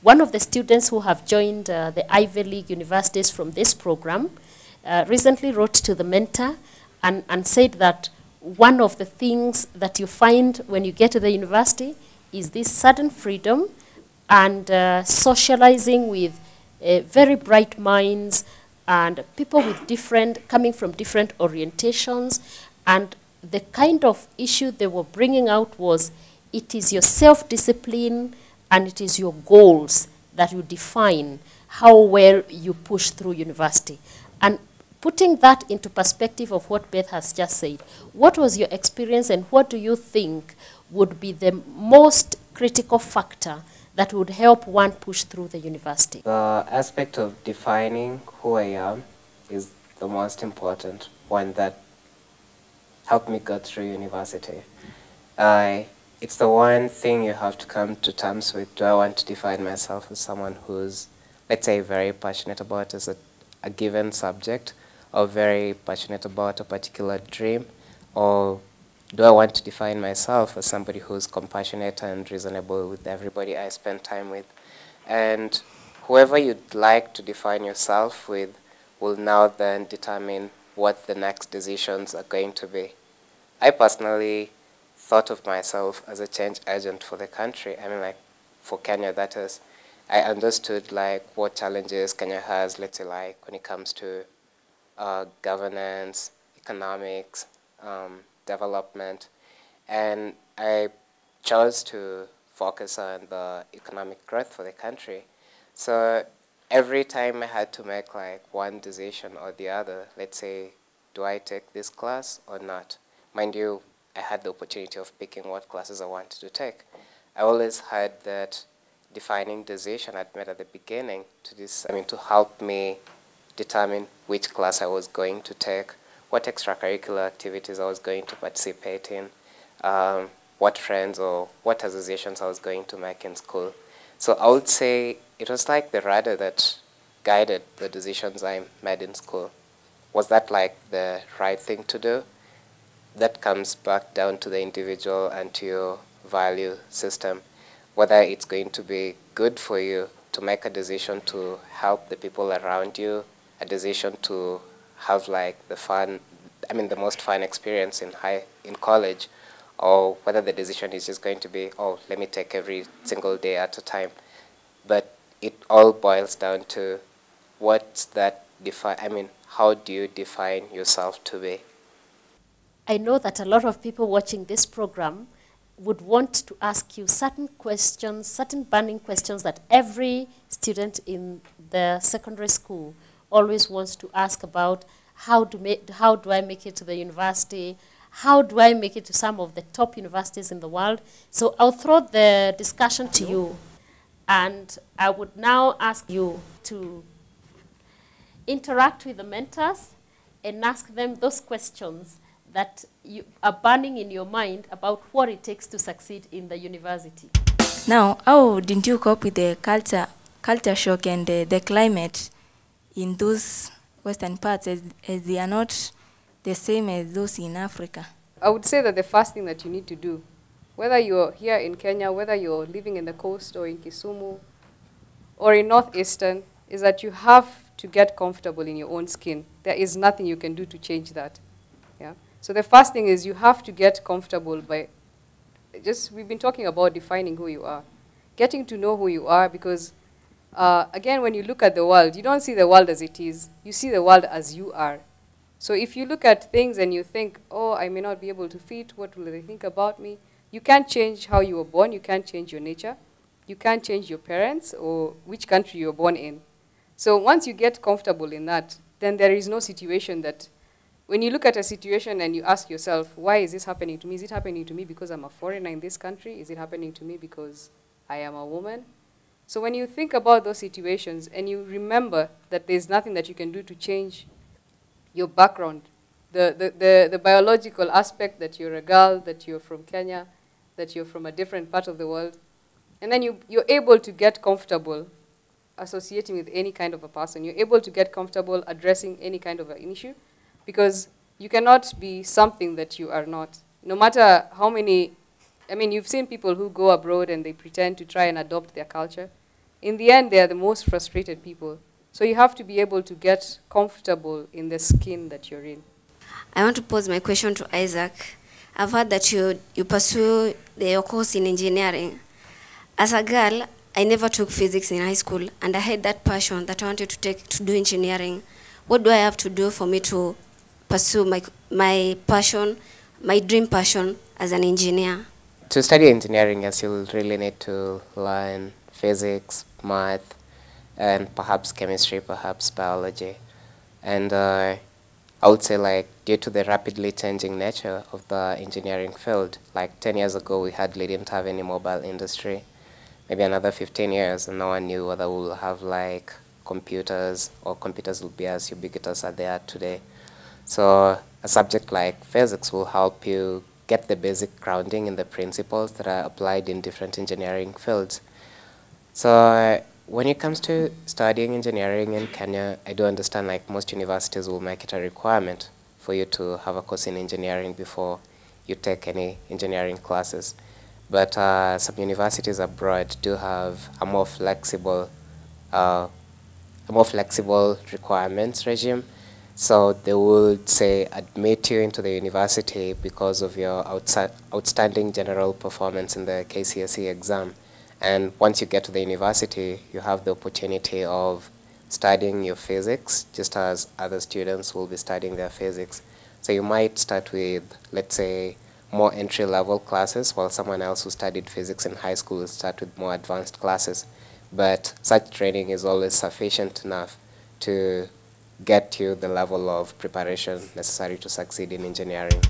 one of the students who have joined the Ivy League universities from this program recently wrote to the mentor and said that one of the things that you find when you get to the university is this sudden freedom and socializing with very bright minds and people with coming from different orientations. And the kind of issue they were bringing out was it is your self-discipline and it is your goals that you define how well you push through university. And putting that into perspective of what Beth has just said, what was your experience and what do you think would be the most critical factor that would help one push through the university? The aspect of defining who I am is the most important one that helped me go through university. It's the one thing you have to come to terms with. Do I want to define myself as someone who's, let's say, very passionate about a given subject, or very passionate about a particular dream, or do I want to define myself as somebody who's compassionate and reasonable with everybody I spend time with? And whoever you'd like to define yourself with will now then determine what the next decisions are going to be. I personally thought of myself as a change agent for the country. I mean, like, for Kenya, that is. I understood, like, what challenges Kenya has, let's say, like, when it comes to governance, economics, development, and I chose to focus on the economic growth for the country. So every time I had to make like one decision or the other, let's say, do I take this class or not? Mind you, I had the opportunity of picking what classes I wanted to take. I always had that defining decision I'd made at the beginning to help me determine which class I was going to take, what extracurricular activities I was going to participate in, what friends or what associations I was going to make in school. So I would say it was like the radar that guided the decisions I made in school. Was that like the right thing to do? That comes back down to the individual and to your value system, whether it's going to be good for you to make a decision to help the people around you, a decision to have like the most fun experience in college, or whether the decision is just going to be, oh, let me take every single day at a time. But it all boils down to how do you define yourself to be? I know that a lot of people watching this program would want to ask you certain questions, certain burning questions that every student in the secondary school always wants to ask about. How do I make it to the university? How do I make it to some of the top universities in the world? So I'll throw the discussion to you. And I would now ask you to interact with the mentors and ask them those questions that you are burning in your mind about what it takes to succeed in the university. Now, how didn't you cope with the culture shock and the climate in those Western parts as they are not the same as those in Africa? I would say that the first thing that you need to do, whether you're here in Kenya, whether you're living in the coast or in Kisumu or in Northeastern, is that you have to get comfortable in your own skin. There is nothing you can do to change that. Yeah. So the first thing is you have to get comfortable by we've been talking about defining who you are, getting to know who you are, because again, when you look at the world, you don't see the world as it is. You see the world as you are. So if you look at things and you think, oh, I may not be able to fit, what will they think about me? You can't change how you were born. You can't change your nature. You can't change your parents or which country you were born in. So once you get comfortable in that, then there is no situation that, when you look at a situation and you ask yourself, why is this happening to me? Is it happening to me because I'm a foreigner in this country? Is it happening to me because I am a woman? So when you think about those situations and you remember that there's nothing that you can do to change your background, the biological aspect that you're a girl, that you're from Kenya, that you're from a different part of the world, and then you're able to get comfortable associating with any kind of a person. You're able to get comfortable addressing any kind of an issue, because you cannot be something that you are not. No matter how many, you've seen people who go abroad and they pretend to try and adopt their culture in the end, they are the most frustrated people. So you have to be able to get comfortable in the skin that you're in. I want to pose my question to Isaac. I've heard that you pursue your course in engineering. As a girl, I never took physics in high school, and I had that passion that I wanted to do engineering. What do I have to do for me to pursue my passion, my dream passion as an engineer? To study engineering, yes, you'll really need to learn physics, math, and perhaps chemistry, perhaps biology. And I would say, like, due to the rapidly changing nature of the engineering field, like 10 years ago, we hardly didn't have any mobile industry. Maybe another 15 years, and no one knew whether we'll have, like, computers, or computers will be as ubiquitous as they are today. So a subject like physics will help you get the basic grounding in the principles that are applied in different engineering fields. So when it comes to studying engineering in Kenya, I do understand, like, most universities will make it a requirement for you to have a course in engineering before you take any engineering classes. But some universities abroad do have a more flexible requirements regime. So they would say admit you into the university because of your outstanding general performance in the KCSE exam. And once you get to the university, you have the opportunity of studying your physics just as other students will be studying their physics. So you might start with, let's say, more entry-level classes, while someone else who studied physics in high school will start with more advanced classes. But such training is always sufficient enough to get you the level of preparation necessary to succeed in engineering.